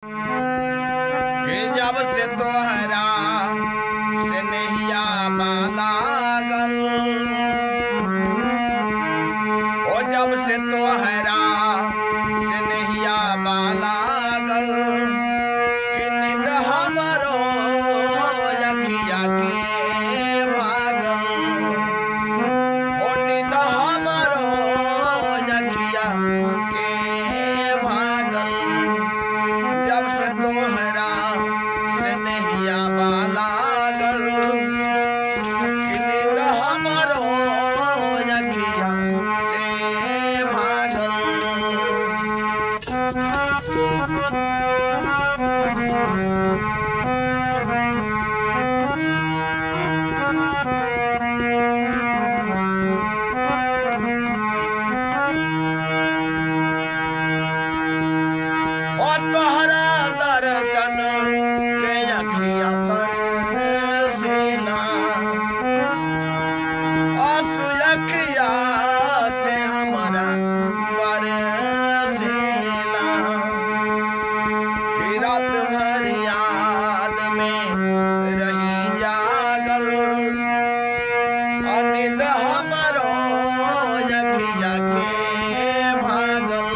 कि जब से तोहरा से नहिया लागल, ओ जब से तोहरा से नहिया लागल, कि नींद हमरो अखिया के भागल, ओ नींद हमरो अखिया के भागल। जब से तोहरा से नहिया लागल, कि नींद हमरो अखिया से भागल। और तोहरा दर्शन के अखिया तरसेला, आंसू अखिया से हमारा बरसेला। कि रात भर याद में रही जागल, नींद हमरो अखिया के भागल,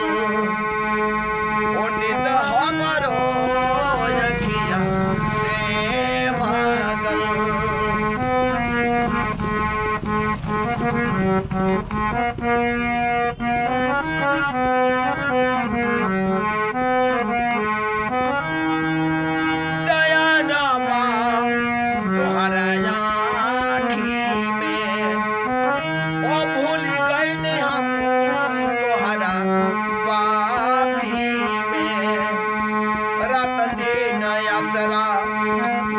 ओ नींद हमरो अखिया से भागल। दया ना बा तोहरा आँखी में, ओ भूल गइनी हम तोहरा बाती में। रात दिन असरा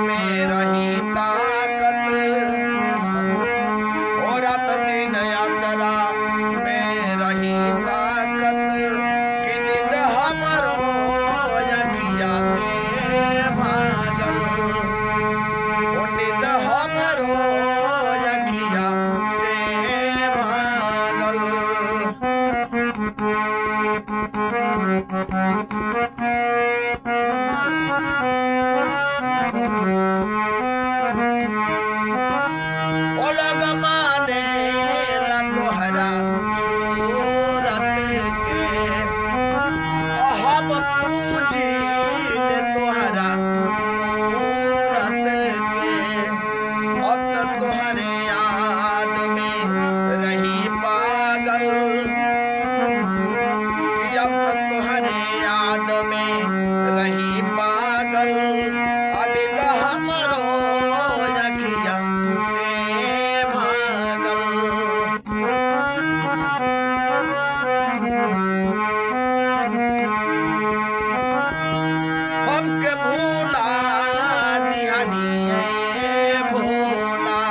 में रही ताकत, ओ रात दिन असरा में रही ताकत, कि नींद हमरो अखिया से भागल, ओ नींद हमरो अखिया से भागल। ओ लोग मानेला तोहरा सूरत के, हम पूजिले तोहरा मूरत के। अब तो तोहरे याद में रही पागल, कि अब तो तोहरे याद में रही पागल, नींद हमरो अखिया से भागल। हमके भूला दिहनी ए भोला,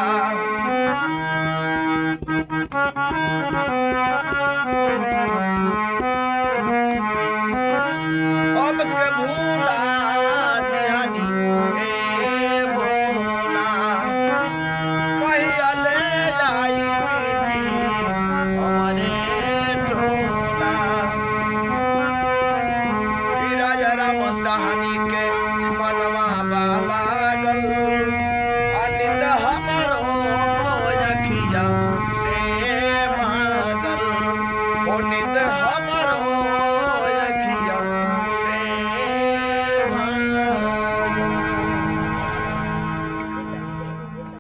हमके भूला दिहनी ए भोला। कहिया ले जाई विधि हमरे टोला, कि राजा राम साहनी के मनवा